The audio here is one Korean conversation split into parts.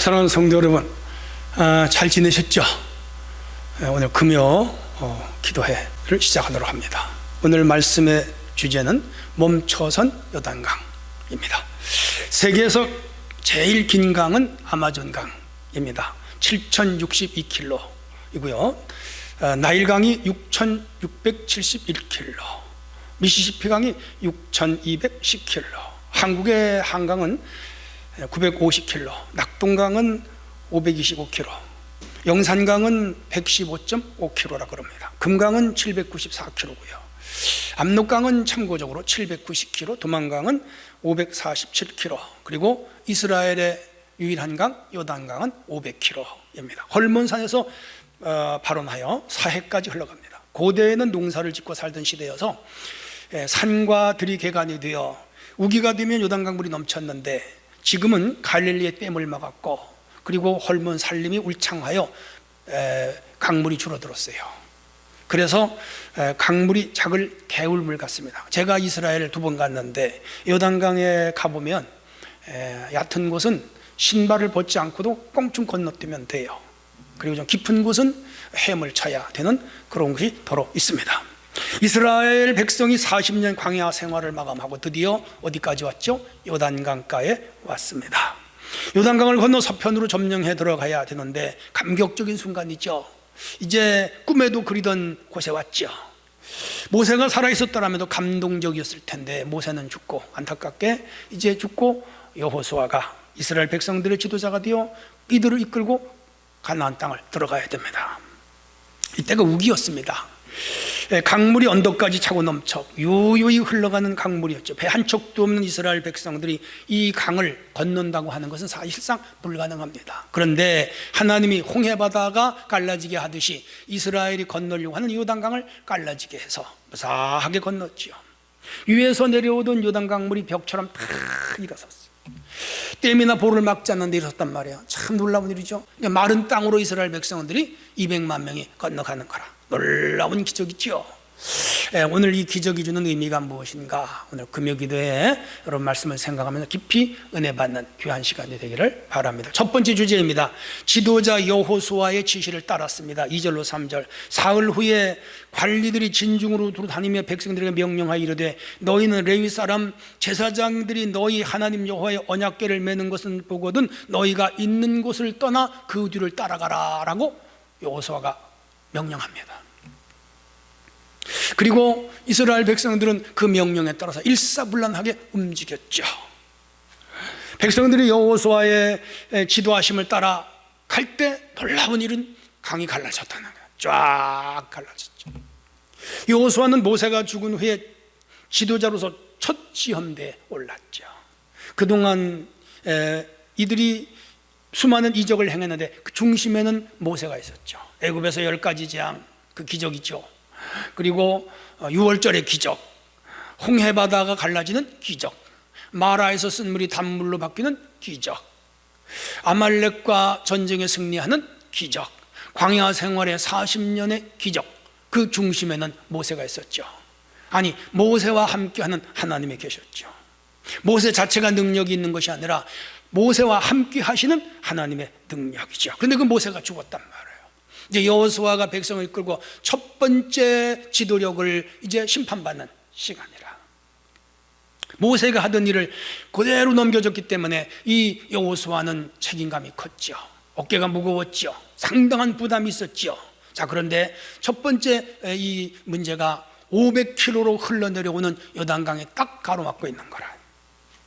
사랑하는 성도 여러분, 잘 지내셨죠? 오늘 금요 기도회를 시작하도록 합니다. 오늘 말씀의 주제는 멈춰선 요단강입니다. 세계에서 제일 긴 강은 아마존 강입니다. 7062km이고요. 나일강이 6671km, 미시시피 강이 6210km, 한국의 한강은 950km, 낙동강은 525km, 영산강은 115.5km라고 그럽니다. 금강은 794km고요. 압록강은 참고적으로 790km, 두만강은 547km, 그리고 이스라엘의 유일한 강 요단강은 500km입니다. 헐몬산에서 발원하여 사해까지 흘러갑니다. 고대에는 농사를 짓고 살던 시대여서 산과 들이 개간이 되어 우기가 되면 요단강 물이 넘쳤는데, 지금은 갈릴리의 댐을 막았고 그리고 헐몬 산림이 울창하여 강물이 줄어들었어요. 그래서 강물이 작을 개울물 같습니다. 제가 이스라엘을 2번 갔는데 요단강에 가보면 얕은 곳은 신발을 벗지 않고도 꽁충 건너뛰면 돼요. 그리고 좀 깊은 곳은 헤엄을 쳐야 되는 그런 곳이 더러 있습니다. 이스라엘 백성이 40년 광야 생활을 마감하고 드디어 어디까지 왔죠? 요단강가에 왔습니다. 요단강을 건너 서편으로 점령해 들어가야 되는데 감격적인 순간이죠. 이제 꿈에도 그리던 곳에 왔죠. 모세가 살아있었더라면 감동적이었을 텐데 모세는 죽고, 안타깝게 이제 죽고, 여호수아가 이스라엘 백성들의 지도자가 되어 이들을 이끌고 가나안 땅을 들어가야 됩니다. 이때가 우기였습니다. 강물이 언덕까지 차고 넘쳐 유유히 흘러가는 강물이었죠. 배 한 척도 없는 이스라엘 백성들이 이 강을 건넌다고 하는 것은 사실상 불가능합니다. 그런데 하나님이 홍해바다가 갈라지게 하듯이 이스라엘이 건너려고 하는 요단강을 갈라지게 해서 무사하게 건넜지요. 위에서 내려오던 요단강물이 벽처럼 탁 일어섰어요. 댐이나 볼을 막지 않는데 일어섰단 말이에요. 참 놀라운 일이죠. 마른 땅으로 이스라엘 백성들이 200만 명이 건너가는 거라. 놀라운 기적이죠. 오늘 이 기적이 주는 의미가 무엇인가? 오늘 금요기도에 여러분 말씀을 생각하면서 깊이 은혜 받는 귀한 시간이 되기를 바랍니다. 첫 번째 주제입니다. 지도자 여호수아의 지시를 따랐습니다. 2절로 3절. 사흘 후에 관리들이 진중으로 다니며 백성들에게 명령하여 이르되, 너희는 레위 사람 제사장들이 너희 하나님 여호와의 언약궤를 매는 것을 보거든 너희가 있는 곳을 떠나 그 뒤를 따라가라 라고 여호수아가 명령합니다. 그리고 이스라엘 백성들은 그 명령에 따라서 일사불란하게 움직였죠. 백성들이 여호수아의 지도하심을 따라 갈 때 놀라운 일은 강이 갈라졌다는 거예요. 쫙 갈라졌죠. 여호수아는 모세가 죽은 후에 지도자로서 첫 시험대에 올랐죠. 그동안 이들이 수많은 이적을 행했는데 그 중심에는 모세가 있었죠. 애굽에서 10가지 재앙, 그 기적이죠. 그리고 6월절의 기적, 홍해바다가 갈라지는 기적, 마라에서 쓴 물이 단물로 바뀌는 기적, 아말렉과 전쟁에 승리하는 기적, 광야 생활의 40년의 기적, 그 중심에는 모세가 있었죠. 아니, 모세와 함께하는 하나님이 계셨죠. 모세 자체가 능력이 있는 것이 아니라 모세와 함께 하시는 하나님의 능력이죠. 그런데 그 모세가 죽었단 말이에요. 이제 여호수아가 백성을 이끌고 첫 번째 지도력을 이제 심판받는 시간이라. 모세가 하던 일을 그대로 넘겨줬기 때문에 이 여호수아는 책임감이 컸죠. 어깨가 무거웠죠. 상당한 부담이 있었죠. 자, 그런데 첫 번째 이 문제가 500km로 흘러내려오는 요단강에 딱 가로막고 있는 거라.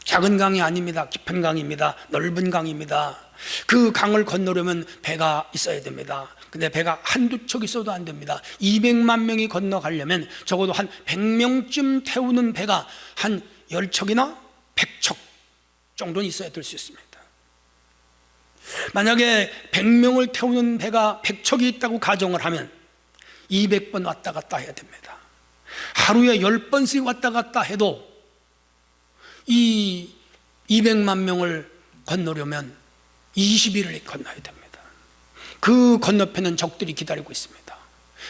작은 강이 아닙니다. 깊은 강입니다. 넓은 강입니다. 그 강을 건너려면 배가 있어야 됩니다. 근데 배가 한두 척 있어도 안 됩니다. 200만 명이 건너가려면 적어도 한 100명쯤 태우는 배가 한 10척이나 100척 정도는 있어야 될 수 있습니다. 만약에 100명을 태우는 배가 100척이 있다고 가정을 하면 200번 왔다 갔다 해야 됩니다. 하루에 10번씩 왔다 갔다 해도 이 200만 명을 건너려면 20일을 건너야 됩니다. 그 건너편은 적들이 기다리고 있습니다.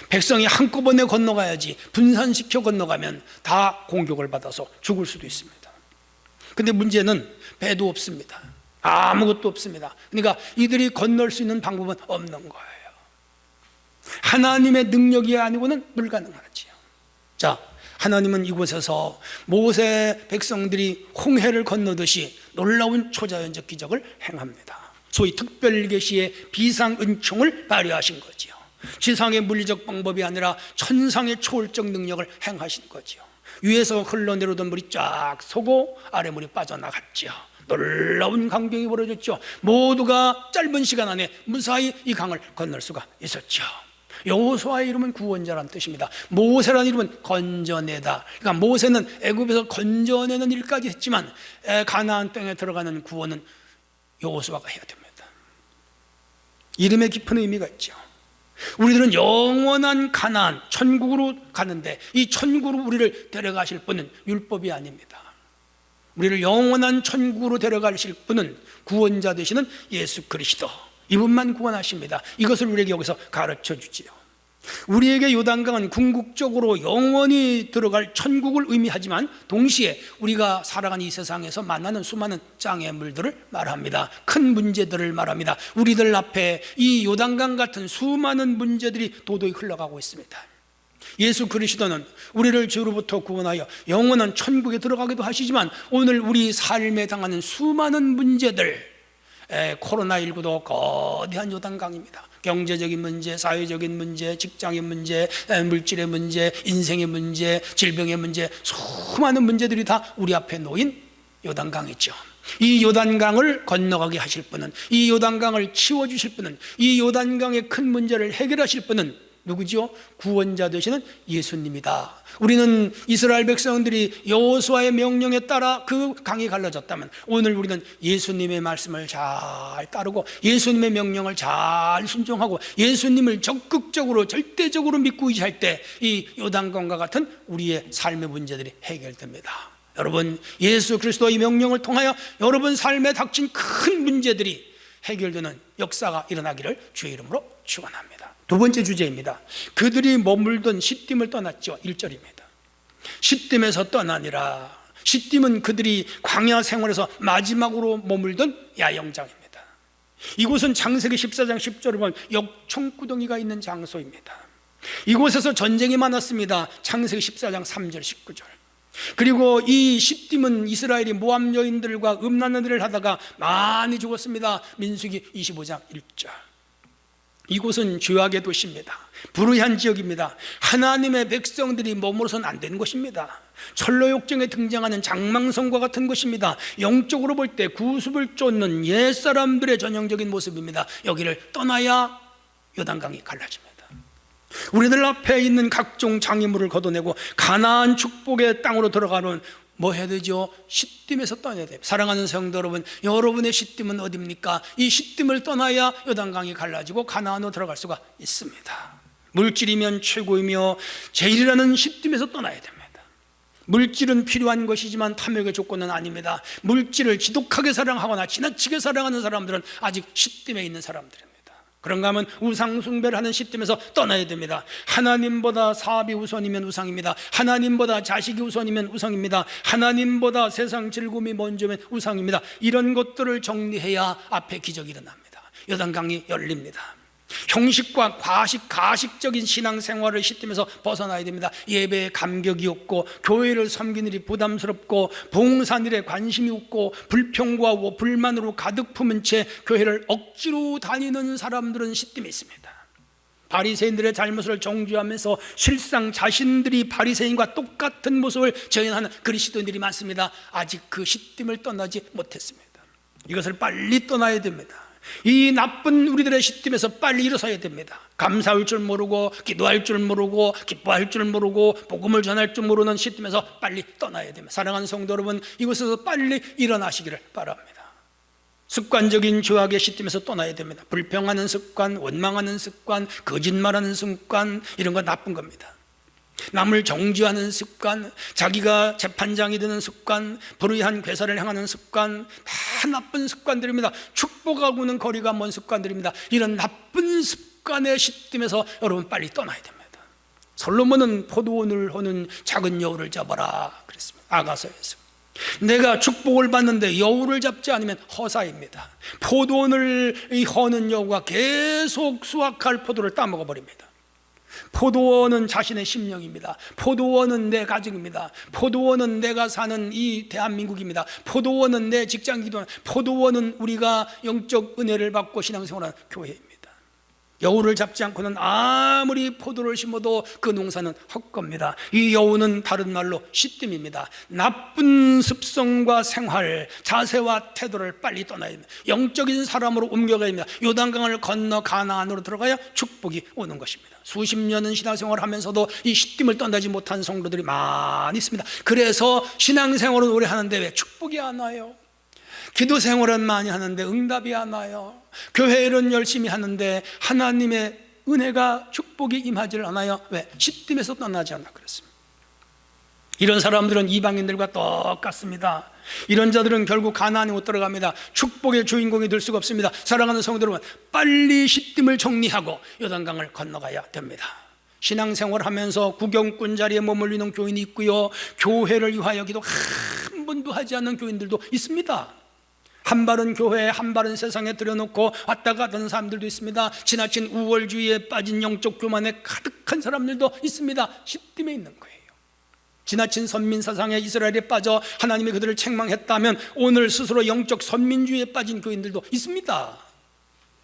백성이 한꺼번에 건너가야지 분산시켜 건너가면 다 공격을 받아서 죽을 수도 있습니다. 근데 문제는 배도 없습니다. 아무것도 없습니다. 그러니까 이들이 건널 수 있는 방법은 없는 거예요. 하나님의 능력이 아니고는 불가능하지요. 자, 하나님은 이곳에서 모세 백성들이 홍해를 건너듯이 놀라운 초자연적 기적을 행합니다. 소위 특별계시의 비상은총을 발휘하신 거지요. 지상의 물리적 방법이 아니라 천상의 초월적 능력을 행하신 거지요. 위에서 흘러내려오던 물이 쫙 솟고 아래 물이 빠져나갔지요. 놀라운 광경이 벌어졌죠. 모두가 짧은 시간 안에 무사히 이 강을 건널 수가 있었죠. 여호수아의 이름은 구원자라는 뜻입니다. 모세라는 이름은 건져내다. 그러니까 모세는 애굽에서 건져내는 일까지 했지만 가나안 땅에 들어가는 구원은 여호수아가 해야 됩니다. 이름에 깊은 의미가 있죠. 우리들은 영원한 가나안 천국으로 가는데 이 천국으로 우리를 데려가실 분은 율법이 아닙니다. 우리를 영원한 천국으로 데려가실 분은 구원자 되시는 예수 그리스도, 이분만 구원하십니다. 이것을 우리에게 여기서 가르쳐 주지요. 우리에게 요단강은 궁극적으로 영원히 들어갈 천국을 의미하지만 동시에 우리가 살아가는 이 세상에서 만나는 수많은 장애물들을 말합니다. 큰 문제들을 말합니다. 우리들 앞에 이 요단강 같은 수많은 문제들이 도도히 흘러가고 있습니다. 예수 그리스도는 우리를 죄로부터 구원하여 영원한 천국에 들어가기도 하시지만 오늘 우리 삶에 당하는 수많은 문제들, 코로나19도 거대한 요단강입니다. 경제적인 문제, 사회적인 문제, 직장의 문제, 물질의 문제, 인생의 문제, 질병의 문제, 수많은 문제들이 다 우리 앞에 놓인 요단강이죠. 이 요단강을 건너가게 하실 분은, 이 요단강을 치워주실 분은, 이 요단강의 큰 문제를 해결하실 분은 누구죠? 구원자 되시는 예수님이다. 우리는 이스라엘 백성들이 여호수아의 명령에 따라 그 강이 갈라졌다면 오늘 우리는 예수님의 말씀을 잘 따르고 예수님의 명령을 잘 순종하고 예수님을 적극적으로 절대적으로 믿고 의지할 때 이 요단강과 같은 우리의 삶의 문제들이 해결됩니다. 여러분, 예수 그리스도의 명령을 통하여 여러분 삶에 닥친 큰 문제들이 해결되는 역사가 일어나기를 주의 이름으로 축원합니다. 두 번째 주제입니다. 그들이 머물던 시딤을 떠났죠. 1절입니다. 시딤에서 떠나니라. 시딤은 그들이 광야 생활에서 마지막으로 머물던 야영장입니다. 이곳은 창세기 14장 10절을 보면 역청구덩이가 있는 장소입니다. 이곳에서 전쟁이 많았습니다. 창세기 14장 3절 19절. 그리고 이 시딤은 이스라엘이 모압 여인들과 음란한 일을 하다가 많이 죽었습니다. 민수기 25장 1절. 이곳은 죄악의 도시입니다. 불의한 지역입니다. 하나님의 백성들이 머물러서는 안 되는 곳입니다. 철로역정에 등장하는 장망성과 같은 곳입니다. 영적으로 볼 때 구습을 쫓는 옛사람들의 전형적인 모습입니다. 여기를 떠나야 요단강이 갈라집니다. 우리들 앞에 있는 각종 장애물을 걷어내고 가나안 축복의 땅으로 들어가는 뭐 해야 되죠? 시딤에서 떠나야 돼요. 사랑하는 성도 여러분, 여러분의 시딤은 어디입니까? 이 시딤을 떠나야 요단강이 갈라지고 가나안으로 들어갈 수가 있습니다. 물질이면 최고이며 제일이라는 시딤에서 떠나야 됩니다. 물질은 필요한 것이지만 탐욕의 조건은 아닙니다. 물질을 지독하게 사랑하거나 지나치게 사랑하는 사람들은 아직 시딤에 있는 사람들입니다. 그런가 하면 우상 숭배를 하는 시딤에서 떠나야 됩니다. 하나님보다 사업이 우선이면 우상입니다. 하나님보다 자식이 우선이면 우상입니다. 하나님보다 세상 즐거움이 먼저면 우상입니다. 이런 것들을 정리해야 앞에 기적이 일어납니다. 요단강이 열립니다. 형식과 가식적인 신앙생활을 시딤에서 벗어나야 됩니다. 예배에 감격이 없고 교회를 섬기는 일이 부담스럽고 봉사일에 관심이 없고 불평과 불만으로 가득 품은 채 교회를 억지로 다니는 사람들은 시딤에 있습니다. 바리새인들의 잘못을 정죄하면서 실상 자신들이 바리새인과 똑같은 모습을 재현하는 그리스도인들이 많습니다. 아직 그 시딤을 떠나지 못했습니다. 이것을 빨리 떠나야 됩니다. 이 나쁜 우리들의 시딤에서 빨리 일어서야 됩니다. 감사할 줄 모르고 기도할 줄 모르고 기뻐할 줄 모르고 복음을 전할 줄 모르는 시딤에서 빨리 떠나야 됩니다. 사랑하는 성도 여러분, 이곳에서 빨리 일어나시기를 바랍니다. 습관적인 죄악의 시딤에서 떠나야 됩니다. 불평하는 습관, 원망하는 습관, 거짓말하는 습관, 이런 건 나쁜 겁니다. 남을 정죄하는 습관, 자기가 재판장이 되는 습관, 불의한 괴사를 행하는 습관, 다 나쁜 습관들입니다. 축복하고는 거리가 먼 습관들입니다. 이런 나쁜 습관의 시딤에서 여러분 빨리 떠나야 됩니다. 솔로몬은 포도원을 호는 작은 여우를 잡아라 그랬습니다. 아가서에서. 내가 축복을 받는데 여우를 잡지 않으면 허사입니다. 포도원을 허는 여우가 계속 수확할 포도를 따먹어 버립니다. 포도원은 자신의 심령입니다. 포도원은 내 가정입니다. 포도원은 내가 사는 이 대한민국입니다. 포도원은 내 직장이기도, 포도원은 우리가 영적 은혜를 받고 신앙생활하는 교회입니다. 여우를 잡지 않고는 아무리 포도를 심어도 그 농사는 헛겁니다. 이 여우는 다른 말로 시뜸입니다. 나쁜 습성과 생활, 자세와 태도를 빨리 떠나야 됩니다. 영적인 사람으로 옮겨가야 됩니다. 요단강을 건너 가나안으로 들어가야 축복이 오는 것입니다. 수십 년은 신앙생활을 하면서도 이 시뜸을 떠나지 못한 성도들이 많이 있습니다. 그래서 신앙생활은 오래 하는데 왜 축복이 안 와요? 기도 생활은 많이 하는데 응답이 안 와요. 교회는 열심히 하는데 하나님의 은혜가 축복이 임하지 않아요. 왜? 시뜸에서 떠나지 않아 그랬습니다. 이런 사람들은 이방인들과 똑같습니다. 이런 자들은 결국 가나안에 못 들어갑니다. 축복의 주인공이 될 수가 없습니다. 사랑하는 성도 여러분, 빨리 시뜸을 정리하고 요단강을 건너가야 됩니다. 신앙생활 하면서 구경꾼 자리에 머물리는 교인이 있고요, 교회를 위하여 기도 한 번도 하지 않는 교인들도 있습니다. 한 발은 교회에 한 발은 세상에 들여놓고 왔다 가던 사람들도 있습니다. 지나친 우월주의에 빠진 영적 교만에 가득한 사람들도 있습니다. 시뜸에 있는 거예요. 지나친 선민사상에 이스라엘에 빠져 하나님이 그들을 책망했다면 오늘 스스로 영적 선민주의에 빠진 교인들도 있습니다.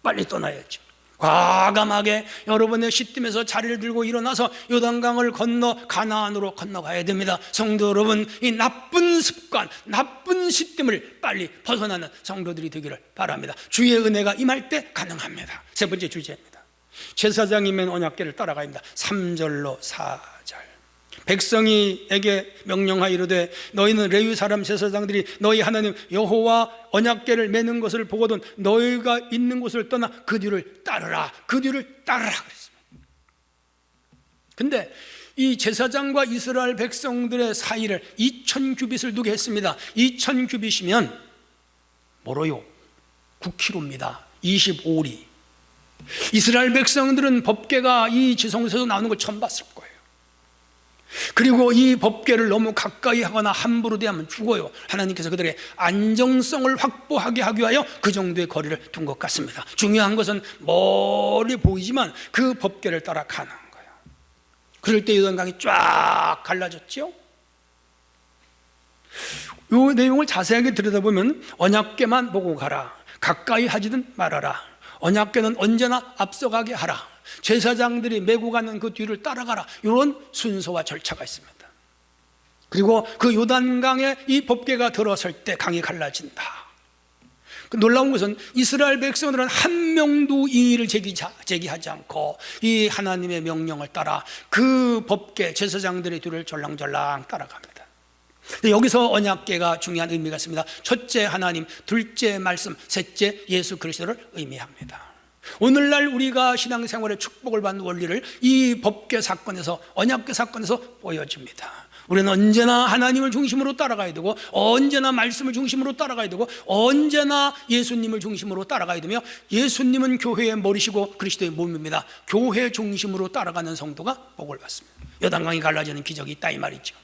빨리 떠나야죠. 과감하게 여러분의 시뜸에서 자리를 들고 일어나서 요단강을 건너 가나안으로 건너가야 됩니다. 성도 여러분, 이 나쁜 습관, 나쁜 시뜸을 빨리 벗어나는 성도들이 되기를 바랍니다. 주의 은혜가 임할 때 가능합니다. 세 번째 주제입니다. 제사장이 맨 언약궤를 따라가야 합니다. 3절로 4절. 백성이에게 명령하여 이르되 너희는 레위 사람 제사장들이 너희 하나님 여호와 언약궤를 매는 것을 보거든 너희가 있는 곳을 떠나 그 뒤를 따르라, 그 뒤를 따르라 그랬습니다. 근데 이 제사장과 이스라엘 백성들의 사이를 2000규빗을 두게 했습니다. 2000규빗이면 뭐로요? 9km입니다. 25리. 이스라엘 백성들은 법궤가 이 지성소에서 나오는 걸 처음 봤을 거예요. 그리고 이 법궤를 너무 가까이 하거나 함부로 대하면 죽어요. 하나님께서 그들의 안정성을 확보하게 하기 위하여 그 정도의 거리를 둔 것 같습니다. 중요한 것은 멀리 보이지만 그 법궤를 따라 가는 거예요. 그럴 때 요단강이 쫙 갈라졌죠. 이 내용을 자세하게 들여다보면 언약궤만 보고 가라, 가까이 하지는 말아라, 언약궤는 언제나 앞서가게 하라, 제사장들이 메고 가는 그 뒤를 따라가라, 이런 순서와 절차가 있습니다. 그리고 그 요단강에 이 법궤가 들어설 때 강이 갈라진다. 놀라운 것은 이스라엘 백성들은 한 명도 이의를 제기하지 않고 이 하나님의 명령을 따라 그 법궤 제사장들의 뒤를 졸랑졸랑 따라갑니다. 여기서 언약궤가 중요한 의미가 있습니다. 첫째 하나님, 둘째 말씀, 셋째 예수 그리스도를 의미합니다. 오늘날 우리가 신앙생활의 축복을 받는 원리를 이 법궤 사건에서, 언약궤 사건에서 보여줍니다. 우리는 언제나 하나님을 중심으로 따라가야 되고, 언제나 말씀을 중심으로 따라가야 되고, 언제나 예수님을 중심으로 따라가야 되며, 예수님은 교회의 머리시고 그리스도의 몸입니다. 교회 중심으로 따라가는 성도가 복을 받습니다. 요단강이 갈라지는 기적이 있다 이 말이죠.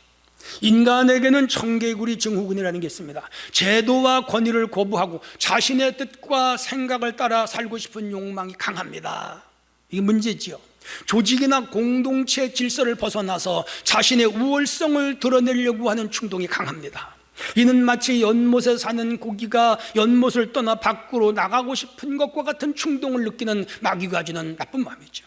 인간에게는 청개구리 증후군이라는 게 있습니다. 제도와 권위를 거부하고 자신의 뜻과 생각을 따라 살고 싶은 욕망이 강합니다. 이게 문제지요. 조직이나 공동체 질서를 벗어나서 자신의 우월성을 드러내려고 하는 충동이 강합니다. 이는 마치 연못에 사는 고기가 연못을 떠나 밖으로 나가고 싶은 것과 같은 충동을 느끼는 마귀가 가지는 나쁜 마음이죠.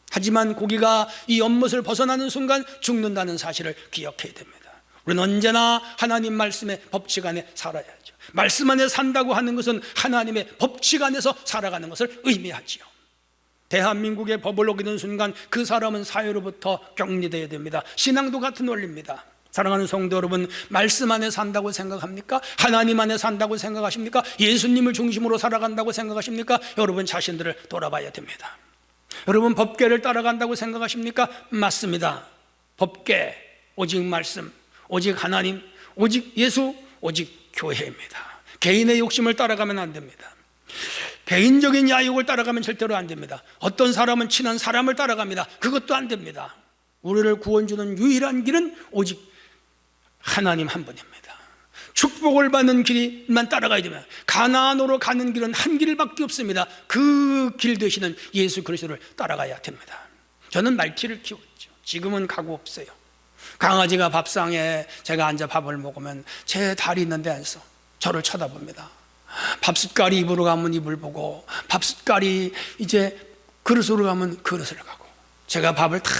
하지만 고기가 이 연못을 벗어나는 순간 죽는다는 사실을 기억해야 됩니다. 우리는 언제나 하나님 말씀의 법칙 안에 살아야죠. 말씀 안에 산다고 하는 것은 하나님의 법칙 안에서 살아가는 것을 의미하지요. 대한민국의 법을 어기는 순간 그 사람은 사회로부터 격리되어야 됩니다. 신앙도 같은 원리입니다. 사랑하는 성도 여러분, 말씀 안에 산다고 생각합니까? 하나님 안에 산다고 생각하십니까? 예수님을 중심으로 살아간다고 생각하십니까? 여러분 자신들을 돌아봐야 됩니다. 여러분 법궤를 따라간다고 생각하십니까? 맞습니다. 법궤, 오직 말씀, 오직 하나님, 오직 예수, 오직 교회입니다. 개인의 욕심을 따라가면 안 됩니다. 개인적인 야욕을 따라가면 절대로 안 됩니다. 어떤 사람은 친한 사람을 따라갑니다. 그것도 안 됩니다. 우리를 구원 주는 유일한 길은 오직 하나님 한 분입니다. 축복을 받는 길만 따라가야 됩니다. 가나안으로 가는 길은 한 길밖에 없습니다. 그 길 되시는 예수 그리스도를 따라가야 됩니다. 저는 말티를 키웠죠. 지금은 가고 없어요. 강아지가 밥상에 제가 앉아 밥을 먹으면 제 다리 있는 데 앉아서 저를 쳐다봅니다. 밥숟갈이 입으로 가면 입을 보고, 밥숟갈이 이제 그릇으로 가면 그릇을 가고, 제가 밥을 다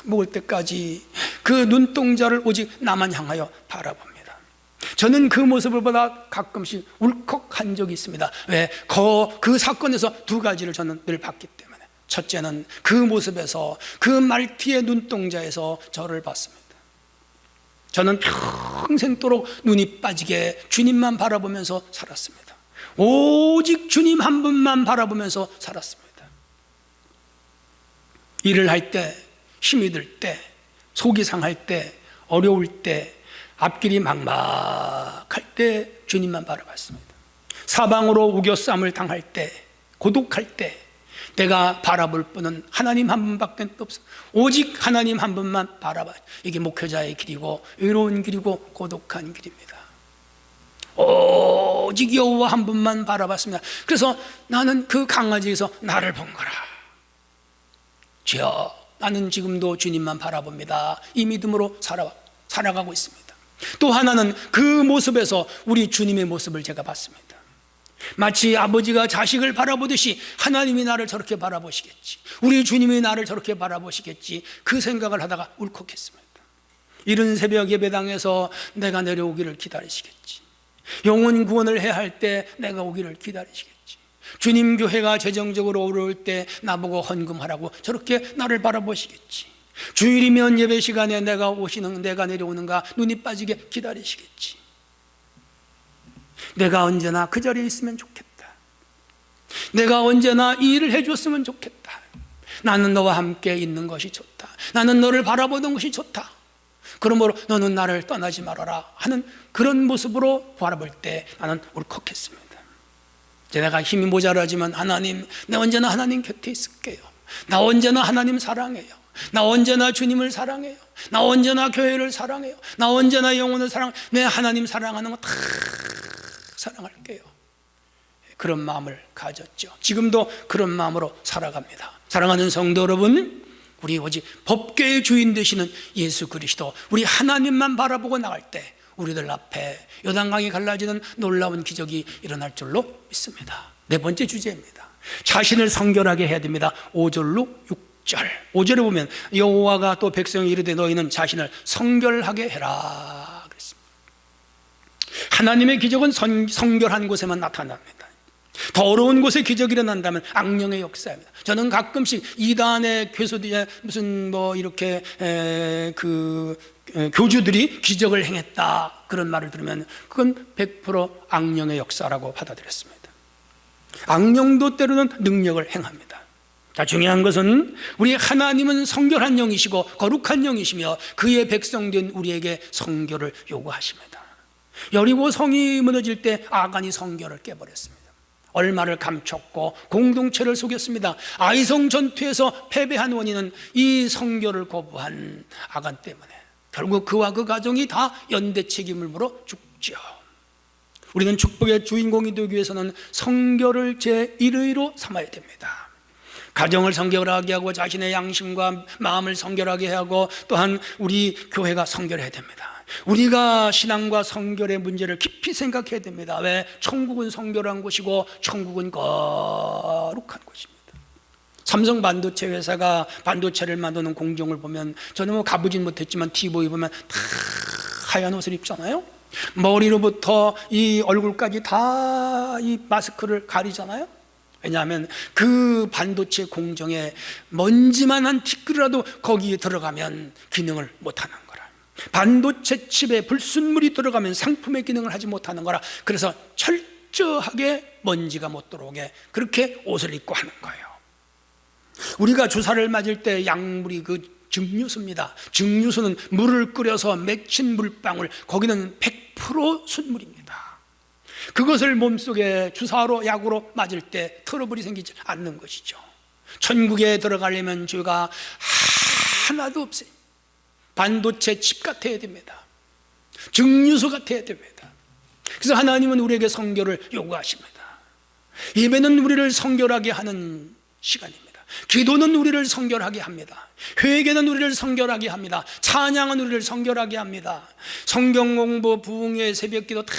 먹을 때까지 그 눈동자를 오직 나만 향하여 바라봅니다. 저는 그 모습을 보다 가끔씩 울컥한 적이 있습니다. 왜? 그 사건에서 두 가지를 저는 늘 봤기 때문에. 첫째는 그 모습에서, 그 말티의 눈동자에서 저를 봤습니다. 저는 평생도록 눈이 빠지게 주님만 바라보면서 살았습니다. 오직 주님 한 분만 바라보면서 살았습니다. 일을 할 때, 힘이 들 때, 속이 상할 때, 어려울 때, 앞길이 막막할 때 주님만 바라봤습니다. 사방으로 우겨쌈을 당할 때, 고독할 때 내가 바라볼 분은 하나님 한 분밖에 없어. 오직 하나님 한 분만 바라봐. 이게 목회자의 길이고 외로운 길이고 고독한 길입니다. 오직 여호와 한 분만 바라봤습니다. 그래서 나는 그 강아지에서 나를 본 거라. 주여, 나는 지금도 주님만 바라봅니다. 이 믿음으로 살아가고 있습니다. 또 하나는 그 모습에서 우리 주님의 모습을 제가 봤습니다. 마치 아버지가 자식을 바라보듯이 하나님이 나를 저렇게 바라보시겠지, 우리 주님이 나를 저렇게 바라보시겠지, 그 생각을 하다가 울컥했습니다. 이른 새벽 예배당에서 내가 내려오기를 기다리시겠지, 영혼 구원을 해야 할 때 내가 오기를 기다리시겠지, 주님 교회가 재정적으로 어려울 때 나보고 헌금하라고 저렇게 나를 바라보시겠지, 주일이면 예배 시간에 내가 내려오는가 눈이 빠지게 기다리시겠지. 내가 언제나 그 자리에 있으면 좋겠다. 내가 언제나 이 일을 해줬으면 좋겠다. 나는 너와 함께 있는 것이 좋다. 나는 너를 바라보는 것이 좋다. 그러므로 너는 나를 떠나지 말아라 하는 그런 모습으로 바라볼 때 나는 울컥했습니다. 내가 힘이 모자라지만 하나님, 나 언제나 하나님 곁에 있을게요. 나 언제나 하나님 사랑해요. 나 언제나 주님을 사랑해요. 나 언제나 교회를 사랑해요. 나 언제나 영혼을 사랑해요. 내 하나님 사랑하는 거 다 사랑할게요. 그런 마음을 가졌죠. 지금도 그런 마음으로 살아갑니다. 사랑하는 성도 여러분, 우리 오직 법궤의 주인 되시는 예수 그리스도, 우리 하나님만 바라보고 나갈 때 우리들 앞에 요단강이 갈라지는 놀라운 기적이 일어날 줄로 믿습니다. 네 번째 주제입니다. 자신을 성결하게 해야 됩니다. 5절로 6절. 5절에 보면 여호와가 또 백성이 이르되 너희는 자신을 성결하게 해라 그랬습니다. 하나님의 기적은 성결한 곳에만 나타납니다. 더러운 곳에 기적이 일어난다면 악령의 역사입니다. 저는 가끔씩 이단의 교수들이 무슨 이렇게 교주들이 기적을 행했다 그런 말을 들으면 그건 100% 악령의 역사라고 받아들였습니다. 악령도 때로는 능력을 행합니다. 자, 중요한 것은 우리 하나님은 성결한 영이시고 거룩한 영이시며 그의 백성된 우리에게 성결을 요구하십니다. 여리고 성이 무너질 때 아간이 성결을 깨버렸습니다. 얼마를 감췄고 공동체를 속였습니다. 아이성 전투에서 패배한 원인은 이 성결을 거부한 아간 때문에 결국 그와 그 가정이 다 연대 책임을 물어 죽죠. 우리는 축복의 주인공이 되기 위해서는 성결을 제1의로 삼아야 됩니다. 가정을 성결하게 하고 자신의 양심과 마음을 성결하게 하고 또한 우리 교회가 성결해야 됩니다. 우리가 신앙과 성결의 문제를 깊이 생각해야 됩니다. 왜? 천국은 성결한 곳이고 천국은 거룩한 곳입니다. 삼성 반도체 회사가 반도체를 만드는 공정을 보면 저는 가보진 못했지만 TV 보면 다 하얀 옷을 입잖아요. 머리로부터 이 얼굴까지 다 이 마스크를 가리잖아요. 왜냐하면 그 반도체 공정에 먼지만한 티끌이라도 거기에 들어가면 기능을 못하는 거라. 반도체 칩에 불순물이 들어가면 상품의 기능을 하지 못하는 거라. 그래서 철저하게 먼지가 못 들어오게 그렇게 옷을 입고 하는 거예요. 우리가 주사를 맞을 때 약물이 그 증류수입니다. 증류수는 물을 끓여서 맺힌 물방울, 거기는 100% 순물입니다. 그것을 몸속에 주사로 약으로 맞을 때 트러블이 생기지 않는 것이죠. 천국에 들어가려면 죄가 하나도 없어요. 반도체 칩 같아야 됩니다. 증류소 같아야 됩니다. 그래서 하나님은 우리에게 성결을 요구하십니다. 예배는 우리를 성결하게 하는 시간입니다. 기도는 우리를 성결하게 합니다. 회개는 우리를 성결하게 합니다. 찬양은 우리를 성결하게 합니다. 성경 공부, 부흥회, 새벽기도 다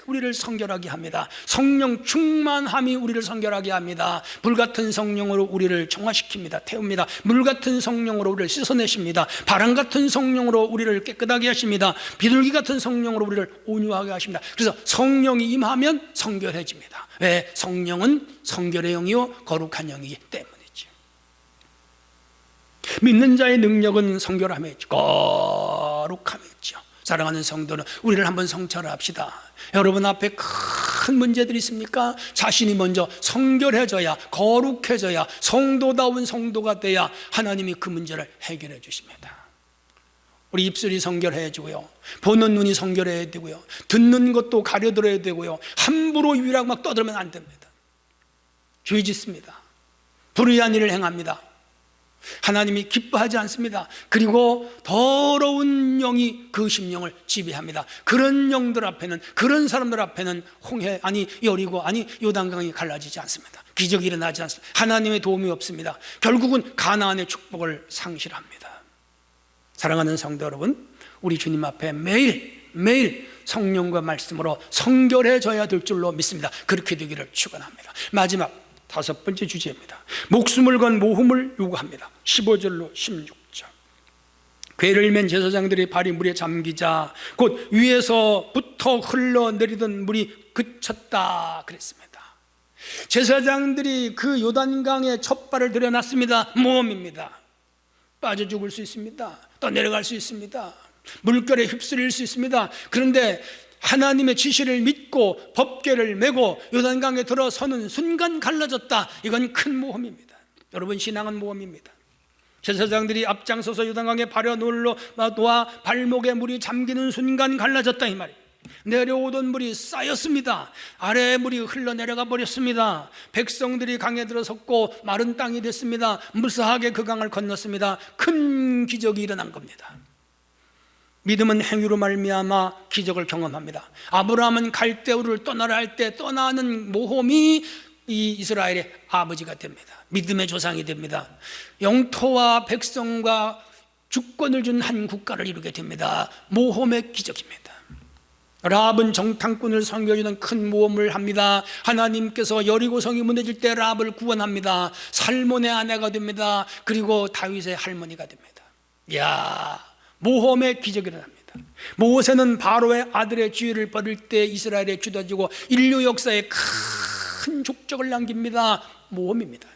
우리를 성결하게 합니다. 성령 충만함이 우리를 성결하게 합니다. 불같은 성령으로 우리를 정화시킵니다. 태웁니다. 물같은 성령으로 우리를 씻어내십니다. 바람같은 성령으로 우리를 깨끗하게 하십니다. 비둘기 같은 성령으로 우리를 온유하게 하십니다. 그래서 성령이 임하면 성결해집니다. 왜? 성령은 성결의 영이요 거룩한 영이기 때문이죠. 믿는 자의 능력은 성결함에 있죠. 거룩함에 있죠. 사랑하는 성도는 우리를 한번 성찰합시다. 여러분 앞에 큰 문제들이 있습니까? 자신이 먼저 성결해져야, 거룩해져야, 성도다운 성도가 돼야 하나님이 그 문제를 해결해 주십니다. 우리 입술이 성결해지고요, 보는 눈이 성결해야 되고요, 듣는 것도 가려들어야 되고요, 함부로 입이라고 막 떠들면 안 됩니다. 죄 짓습니다. 불의한 일을 행합니다. 하나님이 기뻐하지 않습니다. 그리고 더러운 영이 그 심령을 지배합니다. 그런 영들 앞에는, 그런 사람들 앞에는 여리고 요단강이 갈라지지 않습니다. 기적이 일어나지 않습니다. 하나님의 도움이 없습니다. 결국은 가나안의 축복을 상실합니다. 사랑하는 성도 여러분, 우리 주님 앞에 매일 성령과 말씀으로 성결해져야 될 줄로 믿습니다. 그렇게 되기를 축원합니다. 마지막 5번째 주제입니다. 목숨을 건 모험을 요구합니다. 15절로 16절. 궤를 맨 제사장들이 발이 물에 잠기자 곧 위에서부터 흘러내리던 물이 그쳤다 그랬습니다. 제사장들이 그 요단강에 첫 발을 들여놨습니다. 모험입니다. 빠져 죽을 수 있습니다. 또 내려갈 수 있습니다. 물결에 휩쓸릴 수 있습니다. 그런데 하나님의 지시를 믿고 법궤를 메고 요단강에 들어서는 순간 갈라졌다. 이건 큰 모험입니다. 여러분, 신앙은 모험입니다. 제사장들이 앞장서서 요단강에 발을 놓아 발목에 물이 잠기는 순간 갈라졌다 이 말이에요. 내려오던 물이 쌓였습니다. 아래에 물이 흘러내려가 버렸습니다. 백성들이 강에 들어섰고 마른 땅이 됐습니다. 무사하게 그 강을 건넜습니다. 큰 기적이 일어난 겁니다. 믿음은 행위로 말미암아 기적을 경험합니다. 아브라함은 갈대우를 떠나라 할 때 떠나는 모험이 이 이스라엘의 아버지가 됩니다. 믿음의 조상이 됩니다. 영토와 백성과 주권을 준 한 국가를 이루게 됩니다. 모험의 기적입니다. 라합은 정탐꾼을 섬겨주는 큰 모험을 합니다. 하나님께서 여리고성이 무너질 때 라합을 구원합니다. 살몬의 아내가 됩니다. 그리고 다윗의 할머니가 됩니다. 이야, 모험의 기적이 일어납니다. 모세는 바로의 아들의 죄를 버릴 때 이스라엘에 주어지고 인류 역사에 큰 족적을 남깁니다. 모험입니다.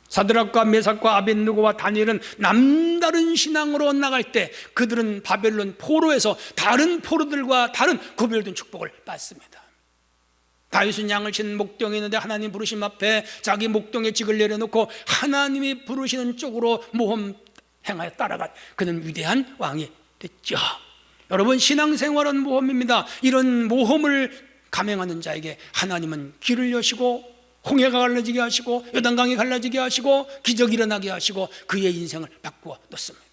사드락과 메삭과 아벳느고와 다니엘은 남다른 신앙으로 나갈 때 그들은 바벨론 포로에서 다른 포로들과 다른 구별된 축복을 받습니다. 다윗은 양을 친 목동에 있는데 하나님 부르심 앞에 자기 목동에 직을 내려놓고 하나님이 부르시는 쪽으로 모험 행하여 따라간 그는 위대한 왕이 됐죠. 여러분, 신앙생활은 모험입니다. 이런 모험을 감행하는 자에게 하나님은 길을 여시고 홍해가 갈라지게 하시고 요단강이 갈라지게 하시고 기적이 일어나게 하시고 그의 인생을 바꾸어 놓습니다.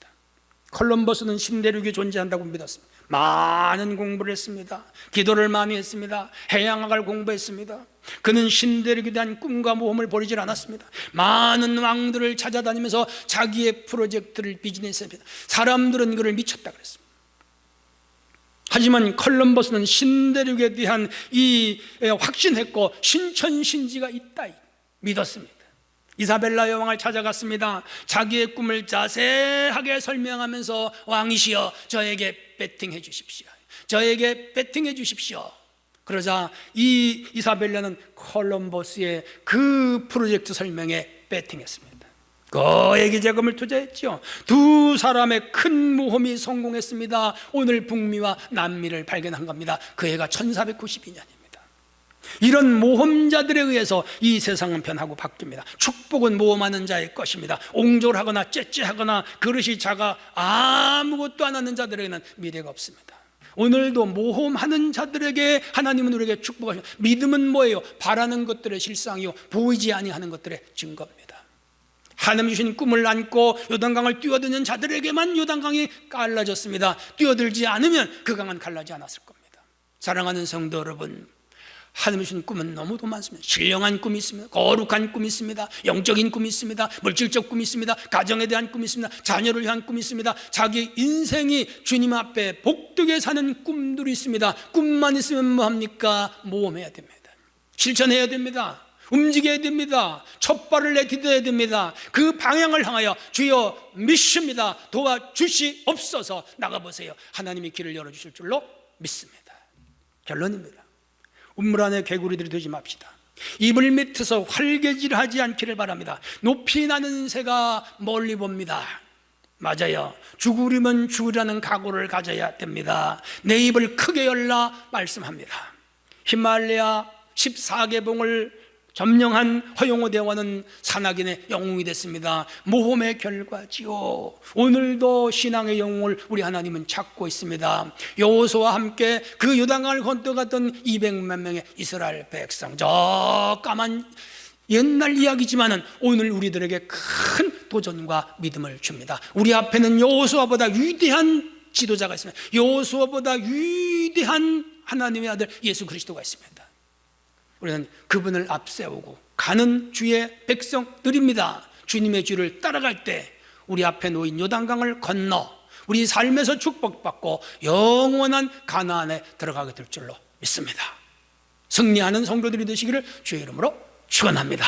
콜럼버스는 신대륙이 존재한다고 믿었습니다. 많은 공부를 했습니다. 기도를 많이 했습니다. 해양학을 공부했습니다. 그는 신대륙에 대한 꿈과 모험을 버리질 않았습니다. 많은 왕들을 찾아다니면서 자기의 프로젝트를 비즈니스했습니다. 사람들은 그를 미쳤다 그랬습니다. 하지만 콜럼버스는 신대륙에 대한 확신했고 신천신지가 있다 믿었습니다. 이사벨라 여왕을 찾아갔습니다. 자기의 꿈을 자세하게 설명하면서 왕이시여 저에게 배팅해 주십시오. 저에게 배팅해 주십시오. 그러자 이 이사벨라는 콜럼버스의 그 프로젝트 설명에 배팅했습니다. 거액의 자금을 투자했죠. 두 사람의 큰 모험이 성공했습니다. 오늘 북미와 남미를 발견한 겁니다. 그 해가 1492년입니다. 이런 모험자들에 의해서 이 세상은 변하고 바뀝니다. 축복은 모험하는 자의 것입니다. 옹졸하거나 째째하거나 그릇이 작아 아무것도 안 하는 자들에게는 미래가 없습니다. 오늘도 모험하는 자들에게 하나님은 우리에게 축복하십니다. 믿음은 뭐예요? 바라는 것들의 실상이요 보이지 아니하는 것들의 증거입니다. 하나님 주신 꿈을 안고 요단강을 뛰어드는 자들에게만 요단강이 갈라졌습니다. 뛰어들지 않으면 그 강은 갈라지 않았을 겁니다. 사랑하는 성도 여러분, 하나님 주신 꿈은 너무도 많습니다. 신령한 꿈이 있습니다. 거룩한 꿈이 있습니다. 영적인 꿈이 있습니다. 물질적 꿈이 있습니다. 가정에 대한 꿈이 있습니다. 자녀를 위한 꿈이 있습니다. 자기 인생이 주님 앞에 복되게 사는 꿈들이 있습니다. 꿈만 있으면 뭐합니까? 모험해야 됩니다. 실천해야 됩니다. 움직여야 됩니다. 첫 발을 내딛어야 됩니다. 그 방향을 향하여 주여 믿습니다, 도와주시옵소서 나가보세요. 하나님이 길을 열어주실 줄로 믿습니다. 결론입니다. 우물 안에 개구리들이 되지 맙시다. 이불 밑에서 활개질하지 않기를 바랍니다. 높이 나는 새가 멀리 봅니다. 맞아요. 죽으려면 죽으라는 각오를 가져야 됩니다. 내 입을 크게 열라 말씀합니다. 히말라야 14개봉을 점령한 허용호 대왕은 산악인의 영웅이 됐습니다. 모험의 결과지요. 오늘도 신앙의 영웅을 우리 하나님은 찾고 있습니다. 여호수아와 함께 그 요단강을 건너갔던 200만 명의 이스라엘 백성, 저 까만 옛날 이야기지만은 오늘 우리들에게 큰 도전과 믿음을 줍니다. 우리 앞에는 여호수아보다 위대한 지도자가 있습니다. 여호수아보다 위대한 하나님의 아들 예수 그리스도가 있습니다. 우리는 그분을 앞세우고 가는 주의 백성들입니다. 주님의 뒤를 따라갈 때 우리 앞에 놓인 요단강을 건너 우리 삶에서 축복받고 영원한 가나안에 들어가게 될 줄로 믿습니다. 승리하는 성도들이 되시기를 주의 이름으로 축원합니다.